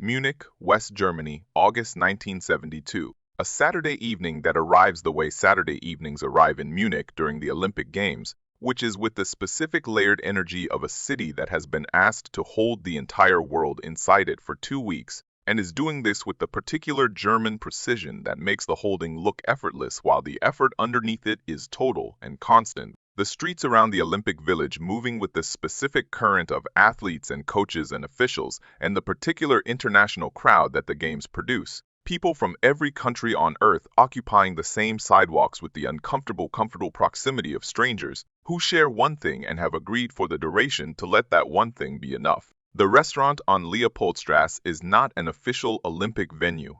Munich, West Germany, August 1972. A Saturday evening that arrives the way Saturday evenings arrive in Munich during the Olympic Games, which is with the specific layered energy of a city that has been asked to hold the entire world inside it for 2 weeks, and is doing this with the particular German precision that makes the holding look effortless while the effort underneath it is total and constant. The streets around the Olympic Village moving with the specific current of athletes and coaches and officials and the particular international crowd that the Games produce. People from every country on earth occupying the same sidewalks with the uncomfortable proximity of strangers who share one thing and have agreed for the duration to let that one thing be enough. The restaurant on Leopoldstrasse is not an official Olympic venue.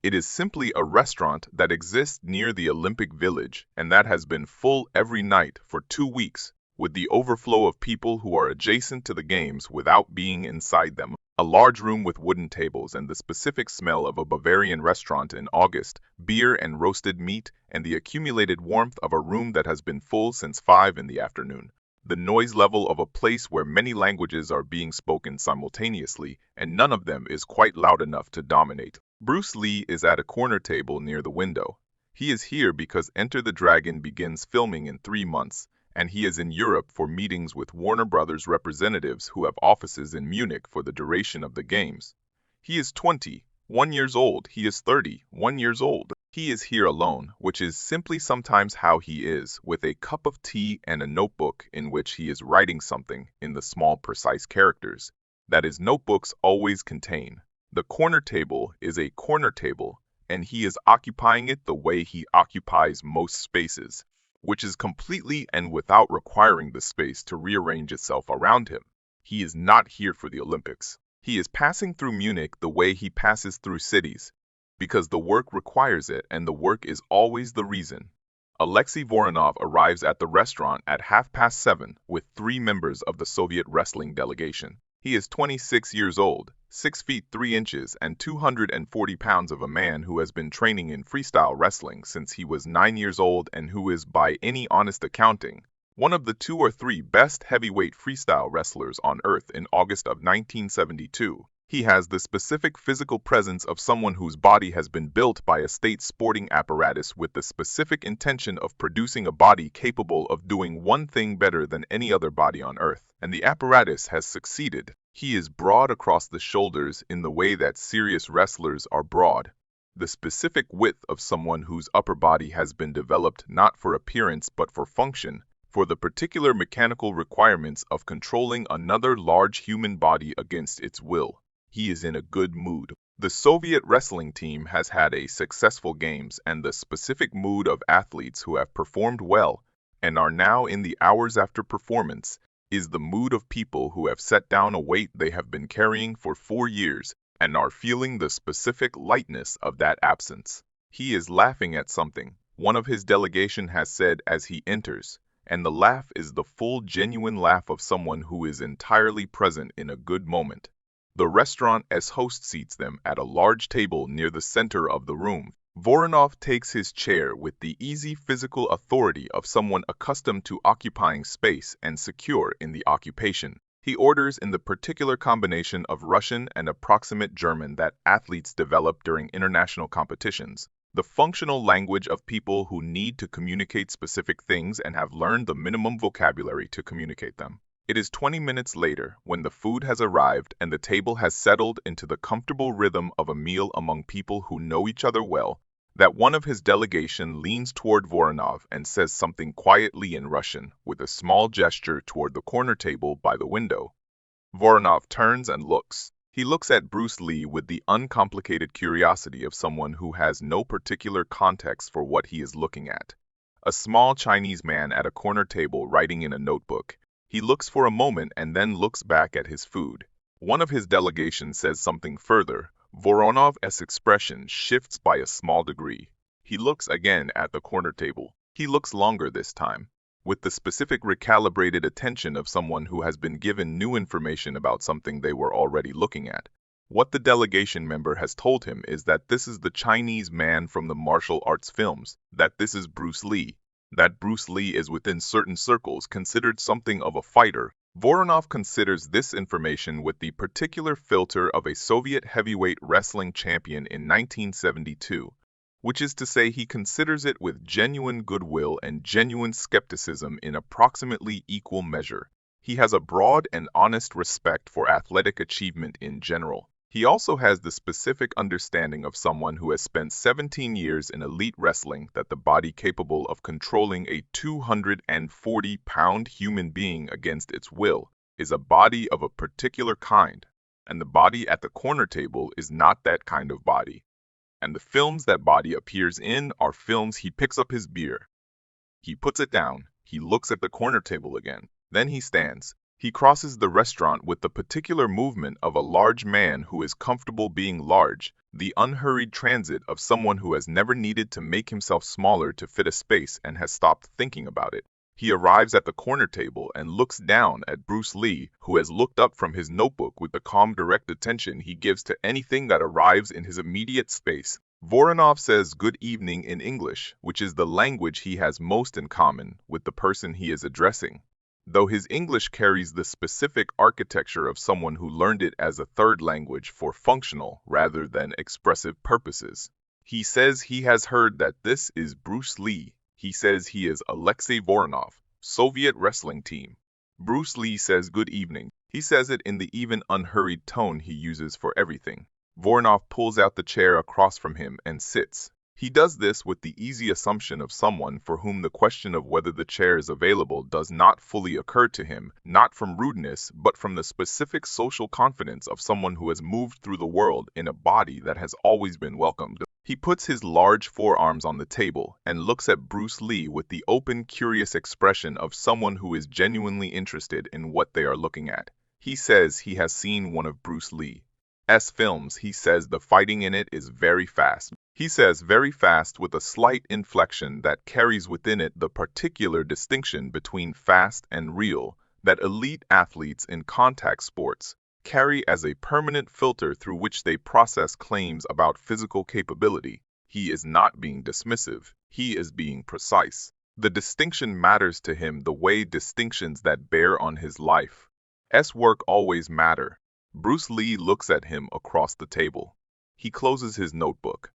It is simply a restaurant that exists near the Olympic Village and that has been full every night for 2 weeks, with the overflow of people who are adjacent to the Games without being inside them. A large room with wooden tables and the specific smell of a Bavarian restaurant in August, beer and roasted meat, and the accumulated warmth of a room that has been full since 5 in the afternoon. The noise level of a place where many languages are being spoken simultaneously, and none of them is quite loud enough to dominate. Bruce Lee is at a corner table near the window. He is here because Enter the Dragon begins filming in 3 months, and he is in Europe for meetings with Warner Brothers representatives who have offices in Munich for the duration of the Games. He is 21 years old. He is 31 years old. He is here alone, which is simply sometimes how he is, with a cup of tea and a notebook in which he is writing something in the small, precise characters that his notebooks always contain. The corner table is a corner table, and he is occupying it the way he occupies most spaces, which is completely and without requiring the space to rearrange itself around him. He is not here for the Olympics. He is passing through Munich the way he passes through cities, because the work requires it and the work is always the reason. Alexei Voronov arrives at the restaurant at 7:30 with 3 members of the Soviet wrestling delegation. He is 26 years old, 6 feet 3 inches and 240 pounds of a man who has been training in freestyle wrestling since he was 9 years old and who is, by any honest accounting, one of the 2 or 3 best heavyweight freestyle wrestlers on earth in August of 1972. He has the specific physical presence of someone whose body has been built by a state sporting apparatus with the specific intention of producing a body capable of doing one thing better than any other body on earth, and the apparatus has succeeded. He is broad across the shoulders in the way that serious wrestlers are broad, the specific width of someone whose upper body has been developed not for appearance but for function, for the particular mechanical requirements of controlling another large human body against its will. He is in a good mood. The Soviet wrestling team has had a successful Games, and the specific mood of athletes who have performed well and are now in the hours after performance is the mood of people who have set down a weight they have been carrying for 4 years and are feeling the specific lightness of that absence. He is laughing at something, one of his delegation has said as he enters, and the laugh is the full genuine laugh of someone who is entirely present in a good moment. The restaurant's host seats them at a large table near the center of the room. Voronov takes his chair with the easy physical authority of someone accustomed to occupying space and secure in the occupation. He orders in the particular combination of Russian and approximate German that athletes develop during international competitions, the functional language of people who need to communicate specific things and have learned the minimum vocabulary to communicate them. It is 20 minutes later, when the food has arrived and the table has settled into the comfortable rhythm of a meal among people who know each other well, that one of his delegation leans toward Voronov and says something quietly in Russian with a small gesture toward the corner table by the window. Voronov turns and looks. He looks at Bruce Lee with the uncomplicated curiosity of someone who has no particular context for what he is looking at. A small Chinese man at a corner table writing in a notebook. He looks for a moment and then looks back at his food. One of his delegation says something further. Voronov's expression shifts by a small degree. He looks again at the corner table. He looks longer this time, with the specific recalibrated attention of someone who has been given new information about something they were already looking at. What the delegation member has told him is that this is the Chinese man from the martial arts films, that this is Bruce Lee, that Bruce Lee is within certain circles considered something of a fighter, Voronov considers this information with the particular filter of a Soviet heavyweight wrestling champion in 1972, which is to say he considers it with genuine goodwill and genuine skepticism in approximately equal measure. He has a broad and honest respect for athletic achievement in general. He also has the specific understanding of someone who has spent 17 years in elite wrestling that the body capable of controlling a 240-pound human being against its will is a body of a particular kind, and the body at the corner table is not that kind of body. And the films that body appears in are films. He picks up his beer. He puts it down. He looks at the corner table again. Then he stands. He crosses the restaurant with the particular movement of a large man who is comfortable being large, the unhurried transit of someone who has never needed to make himself smaller to fit a space and has stopped thinking about it. He arrives at the corner table and looks down at Bruce Lee, who has looked up from his notebook with the calm, direct attention he gives to anything that arrives in his immediate space. Voronov says good evening in English, which is the language he has most in common with the person he is addressing, though his English carries the specific architecture of someone who learned it as a third language for functional rather than expressive purposes. He says he has heard that this is Bruce Lee. He says he is Alexei Voronov, Soviet wrestling team. Bruce Lee says good evening. He says it in the even unhurried tone he uses for everything. Voronov pulls out the chair across from him and sits. He does this with the easy assumption of someone for whom the question of whether the chair is available does not fully occur to him, not from rudeness, but from the specific social confidence of someone who has moved through the world in a body that has always been welcomed. He puts his large forearms on the table and looks at Bruce Lee with the open, curious expression of someone who is genuinely interested in what they are looking at. He says he has seen one of Bruce Lee's films. He says the fighting in it is very fast. He says very fast with a slight inflection that carries within it the particular distinction between fast and real that elite athletes in contact sports carry as a permanent filter through which they process claims about physical capability. He is not being dismissive. He is being precise. The distinction matters to him the way distinctions that bear on his life's work always matter. Bruce Lee looks at him across the table. He closes his notebook.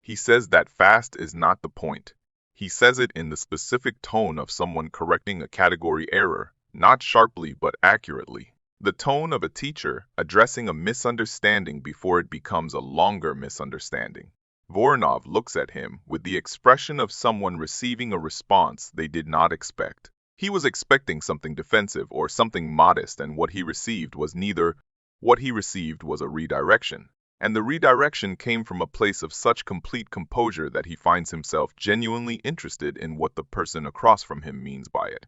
He says that fast is not the point. He says it in the specific tone of someone correcting a category error, not sharply but accurately. The tone of a teacher addressing a misunderstanding before it becomes a longer misunderstanding. Voronov looks at him with the expression of someone receiving a response they did not expect. He was expecting something defensive or something modest, and what he received was neither. What he received was a redirection. And the redirection came from a place of such complete composure that he finds himself genuinely interested in what the person across from him means by it.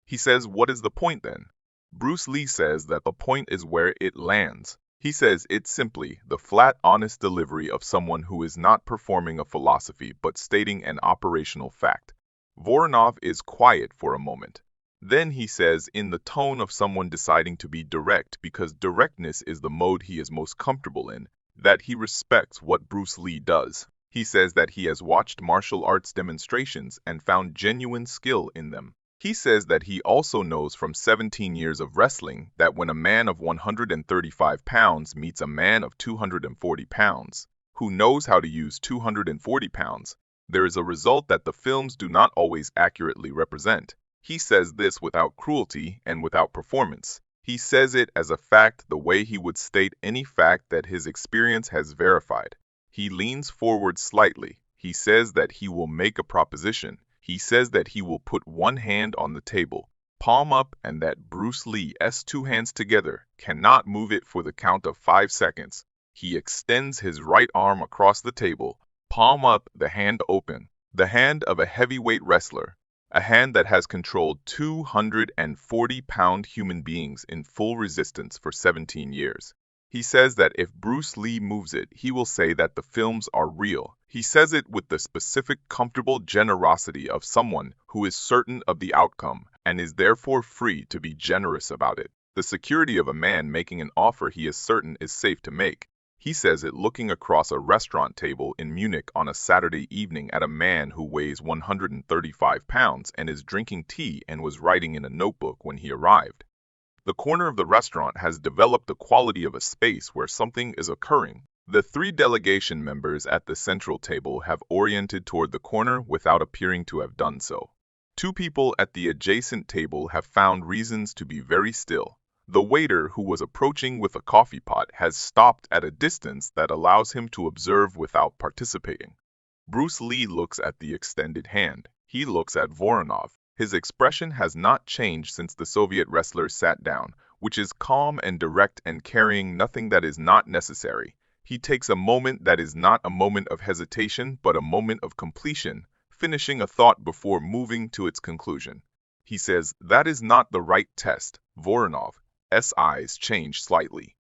He says, "What is the point then?" Bruce Lee says that the point is where it lands. He says it's simply the flat, honest delivery of someone who is not performing a philosophy but stating an operational fact. Voronov is quiet for a moment. Then he says, in the tone of someone deciding to be direct because directness is the mode he is most comfortable in, that he respects what Bruce Lee does. He says that he has watched martial arts demonstrations and found genuine skill in them. He says that he also knows from 17 years of wrestling that when a man of 135 pounds meets a man of 240 pounds, who knows how to use 240 pounds, there is a result that the films do not always accurately represent. He says this without cruelty and without performance. He says it as a fact the way he would state any fact that his experience has verified. He leans forward slightly. He says that he will make a proposition. He says that he will put one hand on the table, palm up, and that Bruce Lee's two hands together cannot move it for the count of 5 seconds. He extends his right arm across the table, palm up, the hand open, the hand of a heavyweight wrestler. A hand that has controlled 240-pound human beings in full resistance for 17 years. He says that if Bruce Lee moves it, he will say that the films are real. He says it with the specific, comfortable generosity of someone who is certain of the outcome and is therefore free to be generous about it. The security of a man making an offer he is certain is safe to make. He says it looking across a restaurant table in Munich on a Saturday evening at a man who weighs 135 pounds and is drinking tea and was writing in a notebook when he arrived. The corner of the restaurant has developed the quality of a space where something is occurring. The three delegation members at the central table have oriented toward the corner without appearing to have done so. Two people at the adjacent table have found reasons to be very still. The waiter, who was approaching with a coffee pot, has stopped at a distance that allows him to observe without participating. Bruce Lee looks at the extended hand. He looks at Voronov. His expression has not changed since the Soviet wrestler sat down, which is calm and direct and carrying nothing that is not necessary. He takes a moment that is not a moment of hesitation, but a moment of completion, finishing a thought before moving to its conclusion. He says, "That is not the right test." Voronov's eyes change slightly.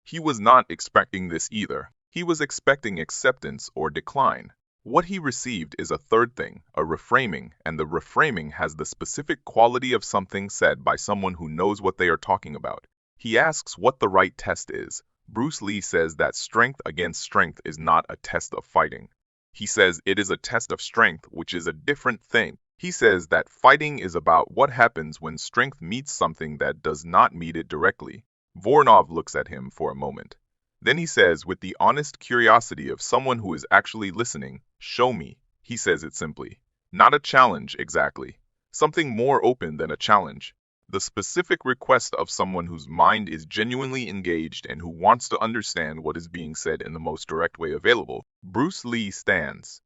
He was not expecting this either. He was expecting acceptance or decline. What he received is a third thing, a reframing, and the reframing has the specific quality of something said by someone who knows what they are talking about. He asks what the right test is. Bruce Lee says that strength against strength is not a test of fighting. He says it is a test of strength, which is a different thing. He says that fighting is about what happens when strength meets something that does not meet it directly. Voronov looks at him for a moment. Then he says, with the honest curiosity of someone who is actually listening, "Show me." He says it simply. Not a challenge, exactly. Something more open than a challenge. The specific request of someone whose mind is genuinely engaged and who wants to understand what is being said in the most direct way available. Bruce Lee stands.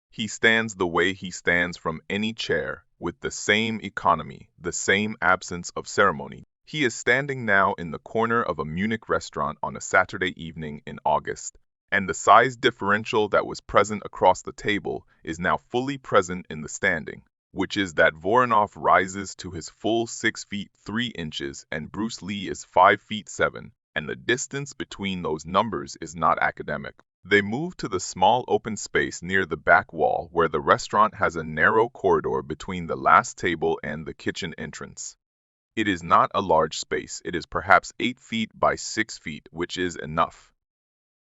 He stands the way he stands from any chair, with the same economy, the same absence of ceremony. He is standing now in the corner of a Munich restaurant on a Saturday evening in August, and the size differential that was present across the table is now fully present in the standing, which is that Voronov rises to his full 6 feet 3 inches and Bruce Lee is 5 feet 7, and the distance between those numbers is not academic. They move to the small open space near the back wall where the restaurant has a narrow corridor between the last table and the kitchen entrance. It is not a large space. It is perhaps 8 feet by 6 feet, which is enough.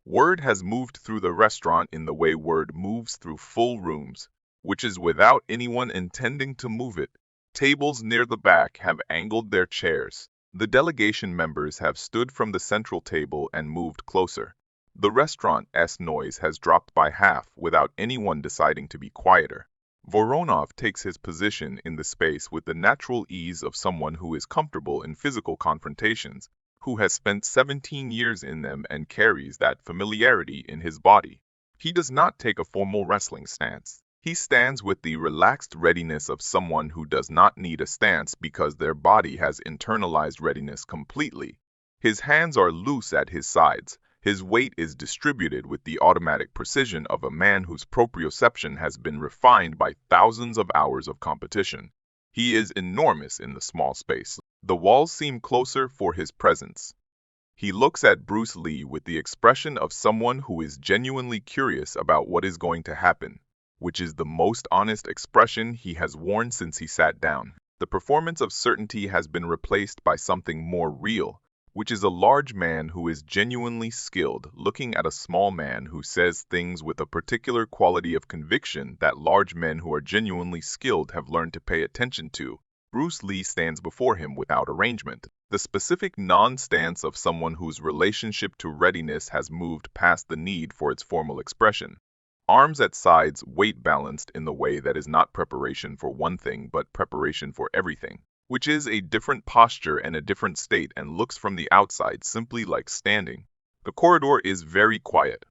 Word has moved through the restaurant in the way word moves through full rooms, which is without anyone intending to move it. Tables near the back have angled their chairs. The delegation members have stood from the central table and moved closer. The restaurant's noise has dropped by half without anyone deciding to be quieter. Voronov takes his position in the space with the natural ease of someone who is comfortable in physical confrontations, who has spent 17 years in them and carries that familiarity in his body. He does not take a formal wrestling stance. He stands with the relaxed readiness of someone who does not need a stance because their body has internalized readiness completely. His hands are loose at his sides. His weight is distributed with the automatic precision of a man whose proprioception has been refined by thousands of hours of competition. He is enormous in the small space. The walls seem closer for his presence. He looks at Bruce Lee with the expression of someone who is genuinely curious about what is going to happen, which is the most honest expression he has worn since he sat down. The performance of certainty has been replaced by something more real, which is a large man who is genuinely skilled, looking at a small man who says things with a particular quality of conviction that large men who are genuinely skilled have learned to pay attention to. Bruce Lee stands before him without arrangement, the specific non-stance of someone whose relationship to readiness has moved past the need for its formal expression. Arms at sides, weight balanced in the way that is not preparation for one thing but preparation for everything, which is a different posture and a different state and looks from the outside simply like standing. The corridor is very quiet.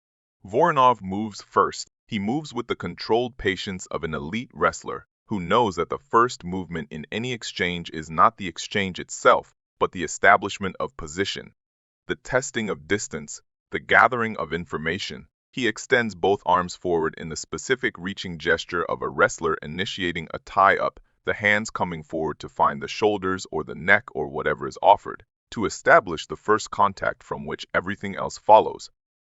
Voronov moves first. He moves with the controlled patience of an elite wrestler who knows that the first movement in any exchange is not the exchange itself, but the establishment of position, the testing of distance, the gathering of information. He extends both arms forward in the specific reaching gesture of a wrestler initiating a tie-up, the hands coming forward to find the shoulders or the neck or whatever is offered, to establish the first contact from which everything else follows.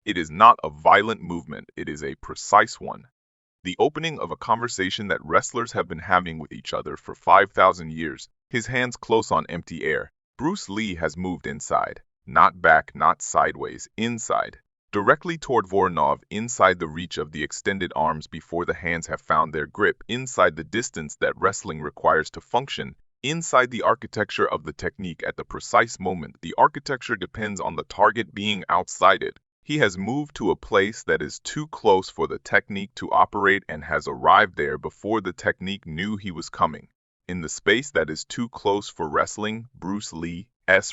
It is not a violent movement, it is a precise one. The opening of a conversation that wrestlers have been having with each other for 5,000 years, his hands close on empty air. Bruce Lee has moved inside, not back, not sideways, inside, directly toward Voronov, inside the reach of the extended arms before the hands have found their grip, inside the distance that wrestling requires to function, Inside the architecture of the technique at the precise moment, the architecture depends on the target being outside it. He has moved to a place that is too close for the technique to operate and has arrived there before the technique knew he was coming. In the space that is too close for wrestling, Bruce Lee's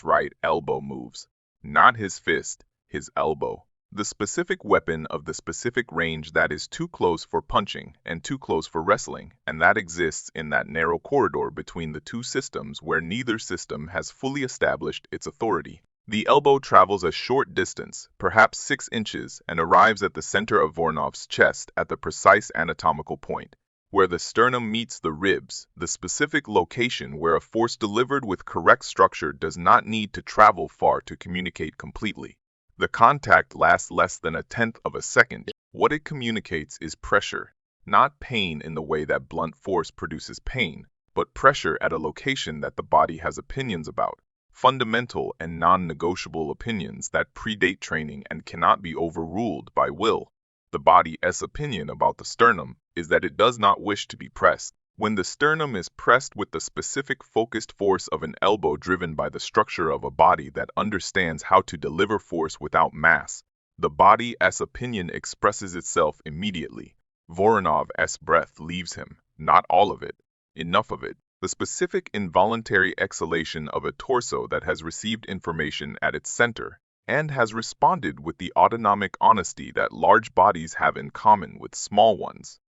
right elbow moves. Not his fist, his elbow. The specific weapon of the specific range that is too close for punching and too close for wrestling, and that exists in that narrow corridor between the two systems where neither system has fully established its authority. The elbow travels a short distance, perhaps 6 inches, and arrives at the center of Voronov's chest at the precise anatomical point, where the sternum meets the ribs, the specific location where a force delivered with correct structure does not need to travel far to communicate completely. The contact lasts less than 1/10 of a second. What it communicates is pressure, not pain in the way that blunt force produces pain, but pressure at a location that the body has opinions about, fundamental and non-negotiable opinions that predate training and cannot be overruled by will. The body's opinion about the sternum is that it does not wish to be pressed. When the sternum is pressed with the specific focused force of an elbow driven by the structure of a body that understands how to deliver force without mass, the body's opinion expresses itself immediately. Voronov's breath leaves him, not all of it, enough of it, the specific involuntary exhalation of a torso that has received information at its center, and has responded with the autonomic honesty that large bodies have in common with small ones,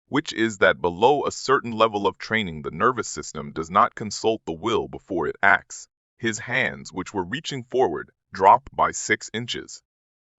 which is that below a certain level of training the nervous system does not consult the will before it acts. His hands, which were reaching forward, drop by 6 inches.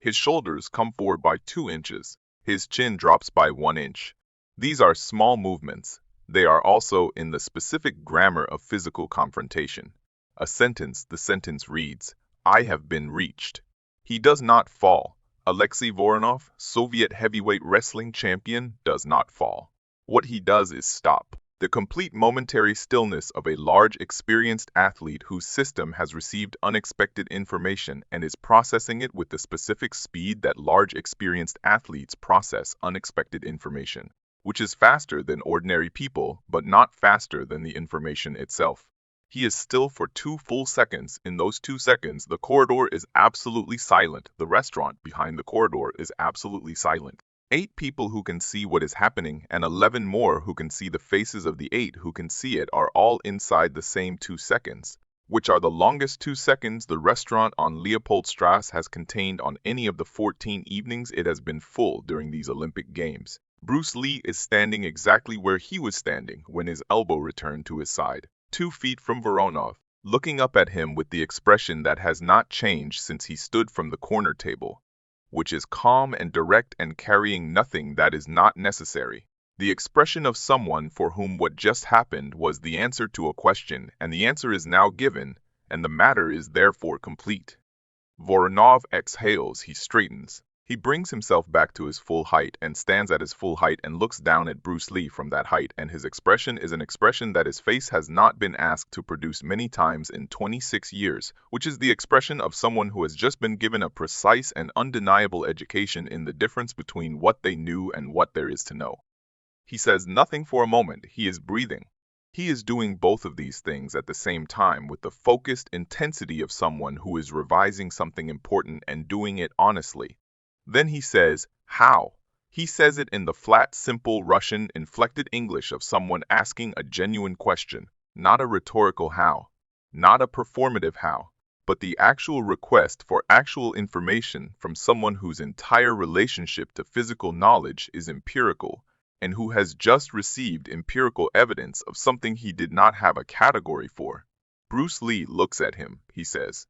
His shoulders come forward by 2 inches. His chin drops by 1 inch. These are small movements. They are also in the specific grammar of physical confrontation. The sentence reads, "I have been reached." He does not fall. Alexei Voronov, Soviet heavyweight wrestling champion, does not fall. What he does is stop. The complete momentary stillness of a large experienced athlete whose system has received unexpected information and is processing it with the specific speed that large experienced athletes process unexpected information, which is faster than ordinary people, but not faster than the information itself. He is still for 2 full seconds. In those 2 seconds, the corridor is absolutely silent. The restaurant behind the corridor is absolutely silent. 8 people who can see what is happening and 11 more who can see the faces of the 8 who can see it are all inside the same 2 seconds, which are the longest 2 seconds the restaurant on Leopoldstrasse has contained on any of the 14 evenings it has been full during these Olympic Games. Bruce Lee is standing exactly where he was standing when his elbow returned to his side, 2 feet from Voronov, looking up at him with the expression that has not changed since he stood from the corner table, which is calm and direct and carrying nothing that is not necessary. The expression of someone for whom what just happened was the answer to a question, and the answer is now given, and the matter is therefore complete. Voronov exhales, he straightens. He brings himself back to his full height and stands at his full height and looks down at Bruce Lee from that height, and his expression is an expression that his face has not been asked to produce many times in 26 years, which is the expression of someone who has just been given a precise and undeniable education in the difference between what they knew and what there is to know. He says nothing for a moment, he is breathing. He is doing both of these things at the same time with the focused intensity of someone who is revising something important and doing it honestly. Then he says, "How?" He says it in the flat, simple Russian inflected English of someone asking a genuine question, not a rhetorical how, not a performative how, but the actual request for actual information from someone whose entire relationship to physical knowledge is empirical, and who has just received empirical evidence of something he did not have a category for. Bruce Lee looks at him, he says.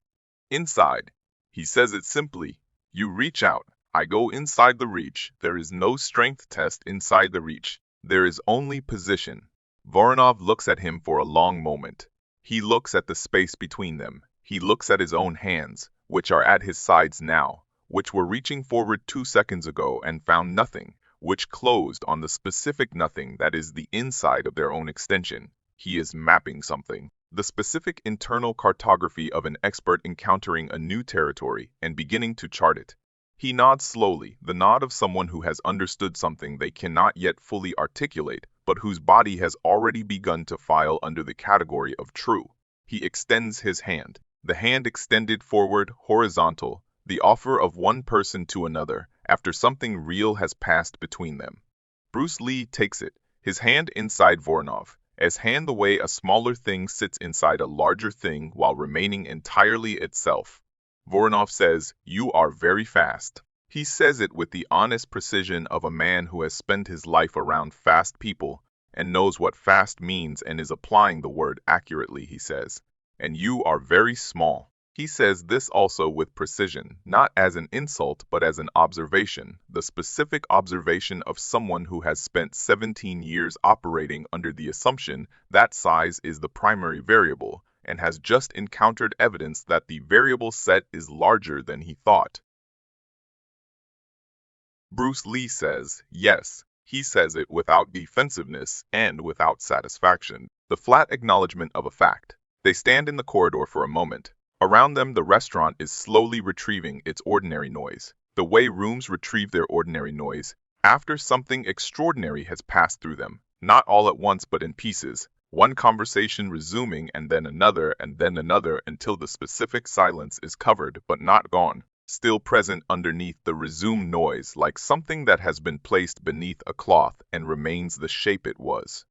Inside. He says it simply. You reach out. I go inside the reach. There is no strength test inside the reach. There is only position. Voronov looks at him for a long moment. He looks at the space between them. He looks at his own hands, which are at his sides now, which were reaching forward 2 seconds ago and found nothing, which closed on the specific nothing that is the inside of their own extension. He is mapping something. The specific internal cartography of an expert encountering a new territory and beginning to chart it. He nods slowly, the nod of someone who has understood something they cannot yet fully articulate, but whose body has already begun to file under the category of true. He extends his hand, the hand extended forward, horizontal, the offer of one person to another after something real has passed between them. Bruce Lee takes it, his hand inside Voronov, as hand the way a smaller thing sits inside a larger thing while remaining entirely itself. Voronov says, "You are very fast." He says it with the honest precision of a man who has spent his life around fast people and knows what fast means and is applying the word accurately, he says. "And you are very small." He says this also with precision, not as an insult but as an observation, the specific observation of someone who has spent 17 years operating under the assumption that size is the primary variable, and has just encountered evidence that the variable set is larger than he thought. Bruce Lee says, yes, he says it without defensiveness and without satisfaction, the flat acknowledgement of a fact. They stand in the corridor for a moment. Around them, the restaurant is slowly retrieving its ordinary noise, the way rooms retrieve their ordinary noise after something extraordinary has passed through them, not all at once but in pieces, one conversation resuming and then another until the specific silence is covered but not gone, still present underneath the resumed noise like something that has been placed beneath a cloth and remains the shape it was.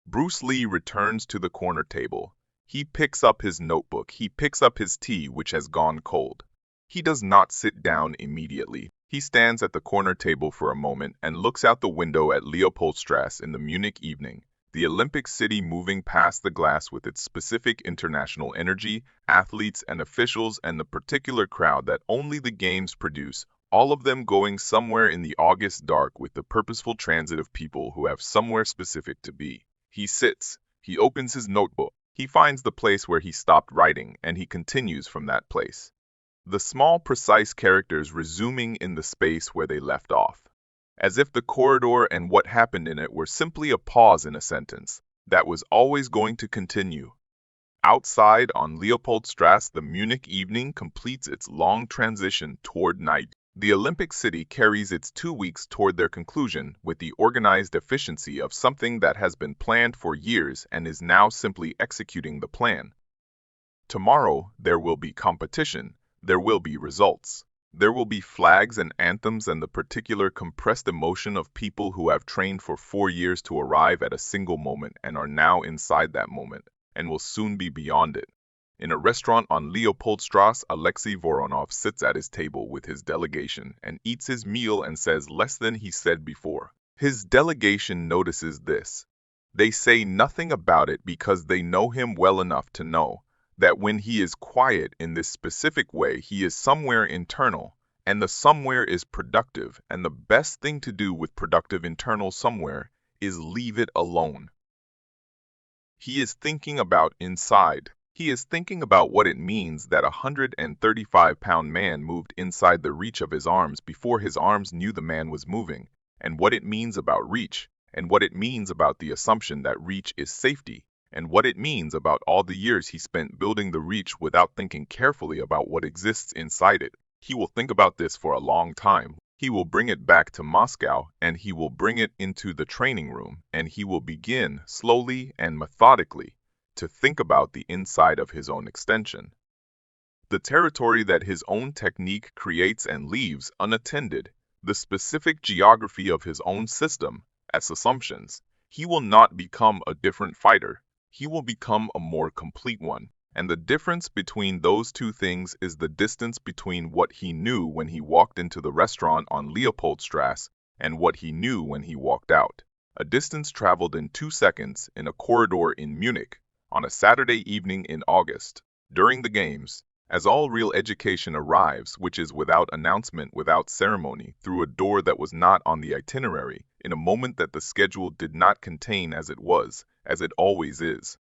Bruce Lee returns to the corner table. He picks up his notebook. He picks up his tea, which has gone cold. He does not sit down immediately. He stands at the corner table for a moment and looks out the window at Leopoldstrasse in the Munich evening, the Olympic city moving past the glass with its specific international energy, athletes and officials, and the particular crowd that only the games produce, all of them going somewhere in the August dark with the purposeful transit of people who have somewhere specific to be. He sits. He opens his notebook. He finds the place where he stopped writing, and he continues from that place. The small, precise characters resuming in the space where they left off, as if the corridor and what happened in it were simply a pause in a sentence that was always going to continue. Outside on Leopoldstrasse, the Munich evening completes its long transition toward night. The Olympic city carries its 2 weeks toward their conclusion with the organized efficiency of something that has been planned for years and is now simply executing the plan. Tomorrow, there will be competition. There will be results. There will be flags and anthems and the particular compressed emotion of people who have trained for 4 years to arrive at a single moment and are now inside that moment, and will soon be beyond it. In a restaurant on Leopoldstrasse, Alexei Voronov sits at his table with his delegation and eats his meal and says less than he said before. His delegation notices this. They say nothing about it because they know him well enough to know that when he is quiet in this specific way, he is somewhere internal, and the somewhere is productive, and the best thing to do with productive internal somewhere is leave it alone. He is thinking about inside. He is thinking about what it means that a 135-pound man moved inside the reach of his arms before his arms knew the man was moving, and what it means about reach, and what it means about the assumption that reach is safety, and what it means about all the years he spent building the reach without thinking carefully about what exists inside it. He will think about this for a long time. He will bring it back to Moscow, and he will bring it into the training room, and he will begin, slowly and methodically, to think about the inside of his own extension, the territory that his own technique creates and leaves unattended, the specific geography of his own system as assumptions. He will not become a different fighter. He will become a more complete one. And the difference between those two things is the distance between what he knew when he walked into the restaurant on Leopoldstrasse and what he knew when he walked out. A distance traveled in 2 seconds in a corridor in Munich, on a Saturday evening in August, during the games, as all real education arrives, which is without announcement, without ceremony, through a door that was not on the itinerary, in a moment that the schedule did not contain as it was, as it always is.